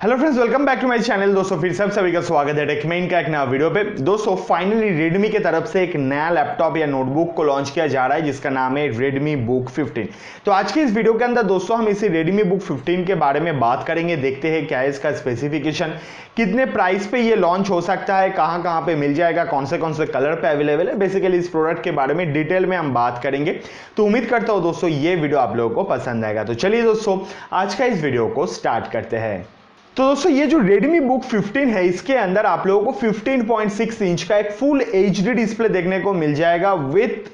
Hello friends, welcome back to my channel. दोस्तों फिर सभी का स्वागत है टेकमेन का एक नया वीडियो पे। दोस्तों फाइनली रेडमी की तरफ से एक नया लैपटॉप या नोटबुक को लॉन्च किया जा रहा है जिसका नाम है RedmiBook 15। तो आज के इस वीडियो के अंदर दोस्तों हम इसी RedmiBook 15 के बारे में बात करेंगे। देखते हैं क्या है इसका स्पेसिफिकेशन, कितने प्राइस पे ये लॉन्च हो सकता है, कहाँ कहाँ पे मिल जाएगा, कौन से कलर पे अवेलेबल है। बेसिकली इस प्रोडक्ट के बारे में डिटेल में हम बात करेंगे। तो उम्मीद करता हूँ दोस्तों ये वीडियो आप लोगों को पसंद आएगा। तो चलिए दोस्तों आज का इस वीडियो को स्टार्ट करते हैं। तो दोस्तों ये जो RedmiBook 15 है इसके अंदर आप लोगों को 15.6 इंच का एक फुल HD डिस्प्ले देखने को मिल जाएगा with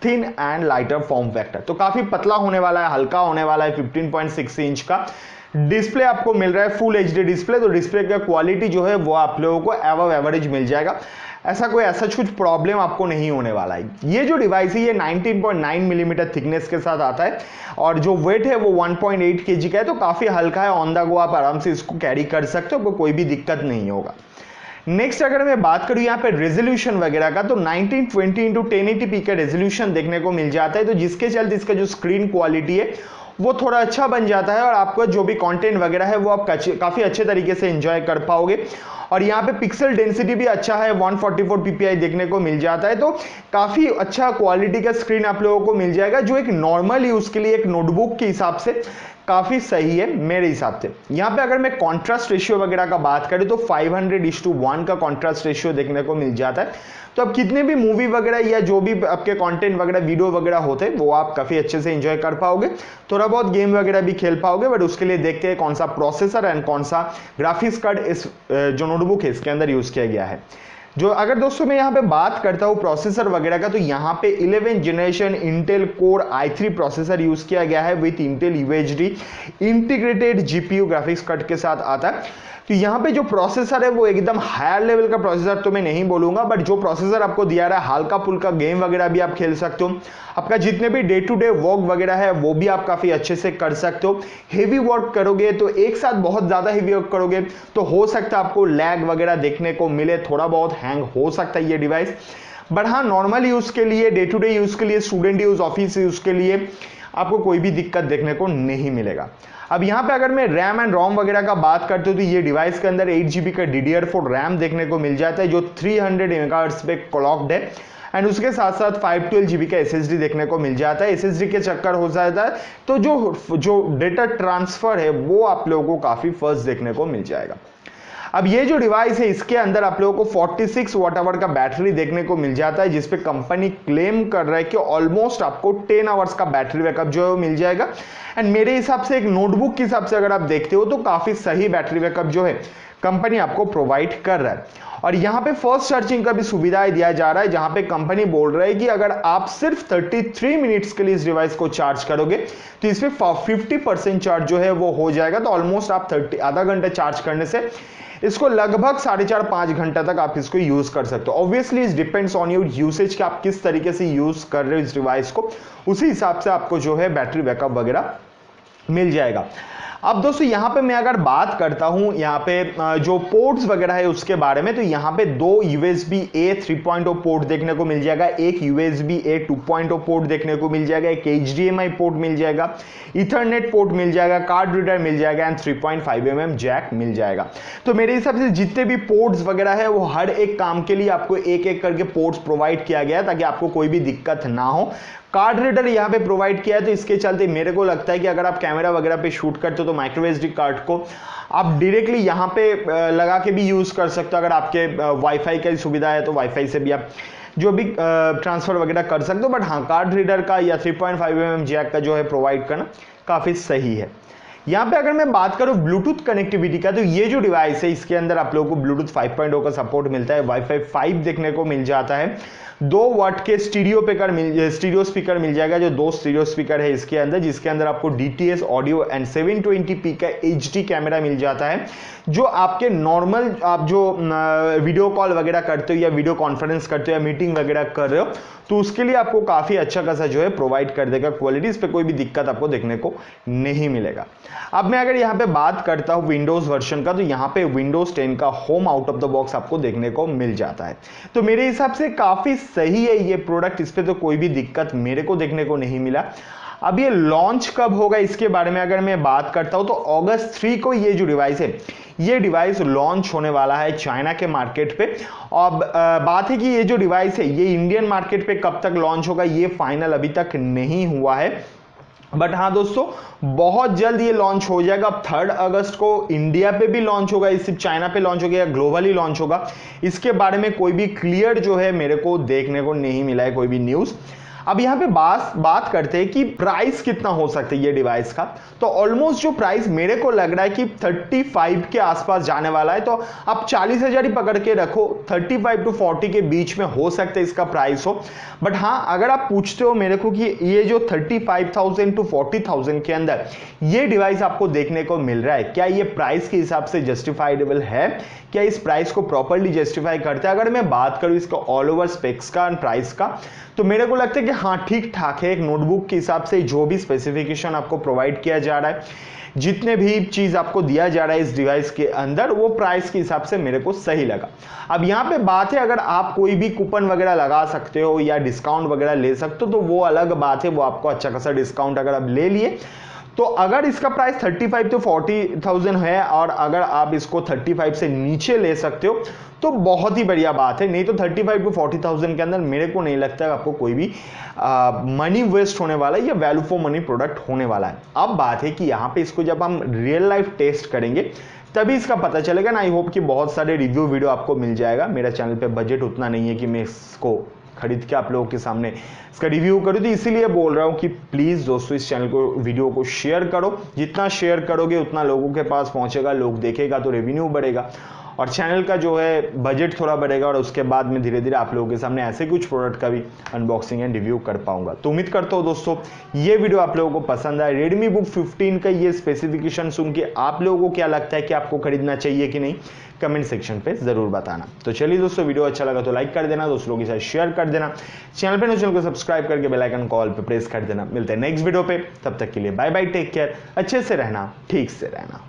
thin and lighter form factor. तो काफी पतला होने वाला है, हल्का होने वाला है। 15.6 इंच का डिस्प्ले आपको मिल रहा है, फुल HD डिस्प्ले। तो डिस्प्ले का क्वालिटी जो है वो आप लोगों को एवव एवरेज मिल जाएगा। ऐसा कुछ प्रॉब्लम आपको नहीं होने वाला है। ये जो डिवाइस है ये 19.9 मिलीमीटर थिकनेस के साथ आता है और जो वेट है वो 1.8 kg का है। तो काफी हल्का है, ऑन द गो आप आराम से इसको कैरी कर सकते हो, कोई भी दिक्कत नहीं होगा। नेक्स्ट अगर मैं बात करूं यहाँ पे रेजोल्यूशन वगैरह का, तो 1920x1080p का रेजोल्यूशन देखने को मिल जाता है। तो जिसके चलते इसका जो स्क्रीन क्वालिटी है वो थोड़ा अच्छा बन जाता है और आपको जो भी कंटेंट वगैरह है वो आप काफी अच्छे तरीके से एंजॉय कर पाओगे। और यहाँ पे पिक्सल डेंसिटी भी अच्छा है, 144 ppi देखने को मिल जाता है। तो काफी अच्छा क्वालिटी का स्क्रीन आप लोगों को मिल जाएगा जो एक नॉर्मल यूज के लिए एक नोटबुक के हिसाब से काफी सही है मेरे हिसाब से। यहाँ पे अगर मैं कॉन्ट्रास्ट रेशियो वगैरह का बात करें तो 500:1 का कॉन्ट्रास्ट रेशियो देखने को मिल जाता है। तो अब कितने भी मूवी वगैरह या जो भी आपके कंटेंट वगैरह वीडियो वगैरह होते हैं वो आप काफी अच्छे से एंजॉय कर पाओगे। थोड़ा बहुत गेम वगैरह भी खेल पाओगे, बट उसके लिए देखते हैं कौन सा प्रोसेसर एंड कौन सा ग्राफिक्स कार्ड इस जो नोटबुक है इसके अंदर यूज किया गया है। जो अगर दोस्तों मैं यहाँ पे बात करता हूँ प्रोसेसर वगैरह का, तो यहाँ पे 11th generation Intel core i3 processor use किया गया है with Intel UHD integrated GPU graphics card के साथ आता है। तो यहाँ पे जो प्रोसेसर है वो एकदम हायर लेवल का प्रोसेसर तो मैं नहीं बोलूंगा, बट जो प्रोसेसर आपको दिया रहा है हल्का फुल्का गेम वगैरह भी आप खेल सकते हो। आपका जितने भी डे टू डे वर्क वगैरह है वो भी आप काफी अच्छे से कर सकते हो। हेवी वर्क करोगे तो एक साथ बहुत ज्यादा हेवी वर्क करोगे तो हो सकता है आपको लैग वगैरह देखने को मिले, थोड़ा बहुत हैंग हो सकता है ये डिवाइस। बट हाँ, नॉर्मल यूज के लिए, डे टू डे यूज के लिए, स्टूडेंट यूज, ऑफिस यूज के लिए आपको कोई भी दिक्कत देखने को नहीं मिलेगा। अब यहाँ पे अगर मैं रैम एंड रोम वगैरह का बात करते हो तो ये डिवाइस के अंदर 8GB का DDR4 रैम देखने को मिल जाता है जो 300 MHz पे क्लॉक्ड है। एंड उसके साथ साथ 512GB का SSD देखने को मिल जाता है। SSD के चक्कर हो जाता है तो जो डेटा ट्रांसफर है वो आप लोगों को काफी फास्ट देखने को मिल जाएगा। अब ये जो डिवाइस है इसके अंदर आप लोगों को 46 वाट आवर का बैटरी देखने को मिल जाता है, जिसपे कंपनी क्लेम कर रहा है कि ऑलमोस्ट आपको 10 आवर्स का बैटरी बैकअप जो है मिल जाएगा। एंड मेरे हिसाब से एक नोटबुक के हिसाब से अगर आप देखते हो तो काफी सही बैटरी बैकअप जो है कंपनी आपको प्रोवाइड कर रहा है। और यहाँ पे फास्ट चार्जिंग का भी सुविधाएं दिया जा रहा है, जहां पे कंपनी बोल रहा है कि अगर आप सिर्फ 33 मिनट्स के लिए इस डिवाइस को चार्ज करोगे तो इसमें 50% चार्ज जो है वो हो जाएगा। तो ऑलमोस्ट आप आधा घंटा चार्ज करने से इसको लगभग 4.5-5 घंटा तक आप इसको यूज कर सकते हो। Obviously it depends on your usage कि आप किस तरीके से यूज कर रहे हो इस डिवाइस को, उसी हिसाब से आपको जो है बैटरी बैकअप वगैरह मिल जाएगा। अब दोस्तों यहाँ पे मैं अगर बात करता हूँ यहाँ पे जो पोर्ट्स वगैरह है उसके बारे में, तो यहाँ पे 2 USB-A 3.0 पोर्ट देखने को मिल जाएगा, एक USB-A 2.0 पोर्ट देखने को मिल जाएगा, एक HDMI पोर्ट मिल जाएगा, ईथरनेट पोर्ट मिल जाएगा, कार्ड रीडर मिल जाएगा एंड 3.5mm जैक मिल जाएगा। तो मेरे हिसाब से जितने भी पोर्ट्स वगैरह है वो हर एक काम के लिए आपको एक एक करके पोर्ट्स प्रोवाइड किया गया है ताकि आपको कोई भी दिक्कत ना हो। कार्ड रीडर यहाँ पे प्रोवाइड किया है, तो इसके चलते मेरे को लगता है कि अगर आप कैमरा वगैरह पे शूट करते हो तो माइक्रो SD कार्ड को आप डायरेक्टली यहाँ पे लगा के भी यूज कर सकते हो। अगर आपके वाईफाई की सुविधा है तो वाईफाई से भी आप जो भी ट्रांसफर वगैरह कर सकते हो। बट हाँ, कार्ड रीडर का या 3.5mm जैक का जो है प्रोवाइड करना काफी सही है। यहाँ पे अगर मैं बात करूँ ब्लूटूथ कनेक्टिविटी का, तो ये जो डिवाइस है इसके अंदर आप लोगों को ब्लूटूथ 5.0 का सपोर्ट मिलता है, वाईफाई 5 देखने को मिल जाता है, 2 वाट के स्टीरियो स्पीकर मिल जाएगा, जो 2 स्टीरियो स्पीकर है इसके अंदर, जिसके अंदर आपको DTS ऑडियो एंड 720p का HD कैमरा मिल जाता है, जो आपके नॉर्मल आप जो वीडियो कॉल वगैरह करते हो या वीडियो कॉन्फ्रेंस करते हो या मीटिंग वगैरह कर रहे हो तो उसके लिए आपको काफी अच्छा खासा जो है प्रोवाइड कर देगा क्वालिटी। इस पे कोई भी दिक्कत आपको देखने को नहीं मिलेगा। अब मैं अगर यहाँ पे बात करता हूँ विंडोज वर्जन का, तो यहाँ पे विंडोज 10 का home out of the box आपको देखने को मिल जाता है। तो मेरे हिसाब से काफी सही है ये प्रोडक्ट, इस पे तो कोई भी दिक्कत मेरे को देखने को नहीं मिला। अब ये लॉन्च कब होगा इसके बारे में अगर मैं बात करता हूं तो अगस्त 3 को ये जो डिवाइस है ये डिवाइस लॉन्च होने वाला है चाइना के मार्केट पे। और बात है कि ये जो डिवाइस है ये इंडियन मार्केट पे कब तक लॉन्च होगा ये फाइनल अभी तक नहीं हुआ है, बट हाँ दोस्तों बहुत जल्द ये लॉन्च हो जाएगा। अब 3 अगस्त को इंडिया पे भी लॉन्च होगा, सिर्फ चाइना पे लॉन्च होगा या ग्लोबली लॉन्च होगा इसके बारे में कोई भी क्लियर जो है मेरे को देखने को नहीं मिला है कोई भी न्यूज़। अब यहाँ पे बात करते हैं कि प्राइस कितना हो सकता है ये डिवाइस का। तो ऑलमोस्ट जो प्राइस मेरे को लग रहा है कि 35 के आसपास जाने वाला है। तो आप 40,000 ही पकड़ के रखो, 35 to 40 के बीच में हो सकता है इसका प्राइस हो। बट हाँ अगर आप पूछते हो मेरे को कि ये जो 35,000 to 40,000 के अंदर ये डिवाइस आपको देखने को मिल रहा है, क्या ये प्राइस के हिसाब से जस्टिफाइडेबल है, क्या इस प्राइस को प्रॉपर्ली जस्टिफाई करता है। अगर मैं बात करूं इसका ऑल ओवर स्पेक्स का एंड प्राइस का तो मेरे को लगता है कि हाँ ठीक ठाक है। एक नोटबुक के हिसाब से जो भी स्पेसिफिकेशन आपको प्रोवाइड किया जा रहा है, जितने भी चीज आपको दिया जा रहा है इस डिवाइस के अंदर, वो प्राइस के हिसाब से मेरे को सही लगा। अब यहाँ पे बात है अगर आप कोई भी कूपन वगैरह लगा सकते हो या डिस्काउंट वगैरह ले सकते हो तो वो अलग बात है, वो आपको अच्छा खासा डिस्काउंट अगर आप ले लिए तो अगर इसका प्राइस 35 to 40,000 है और अगर आप इसको 35 से नीचे ले सकते हो तो बहुत ही बढ़िया बात है। नहीं तो 35 to 40,000 के अंदर मेरे को नहीं लगता है आपको कोई भी मनी वेस्ट होने वाला है या वैल्यू फॉर मनी प्रोडक्ट होने वाला है। अब बात है कि यहाँ पे इसको जब हम रियल लाइफ टेस्ट करेंगे तभी इसका पता चलेगा ना। आई होप कि बहुत सारे रिव्यू वीडियो आपको मिल जाएगा। मेरा चैनल पे बजट उतना नहीं है कि मैं इसको खरीद के आप लोगों के सामने इसका रिव्यू करूं, तो इसीलिए बोल रहा हूं कि प्लीज दोस्तों इस चैनल को वीडियो को शेयर करो। जितना शेयर करोगे उतना लोगों के पास पहुंचेगा, लोग देखेगा तो रेवेन्यू बढ़ेगा और चैनल का जो है बजट थोड़ा बढ़ेगा और उसके बाद में धीरे धीरे आप लोगों के सामने ऐसे कुछ प्रोडक्ट का भी अनबॉक्सिंग एंड रिव्यू कर पाऊंगा। तो उम्मीद करता हूं दोस्तों ये वीडियो आप लोगों को पसंद आए। रेडमी बुक 15 का ये स्पेसिफिकेशन सुन के आप लोगों को क्या लगता है कि आपको खरीदना चाहिए कि नहीं, कमेंट सेक्शन पे जरूर बताना। तो चलिए दोस्तों वीडियो अच्छा लगा तो लाइक कर देना, दोस्तों के साथ शेयर कर देना, चैनल पे चैनल को सब्सक्राइब करके बेल आइकन कॉल पे प्रेस कर देना। मिलते हैं नेक्स्ट वीडियो पे, तब तक के लिए बाय बाय, टेक केयर, अच्छे से रहना, ठीक से रहना।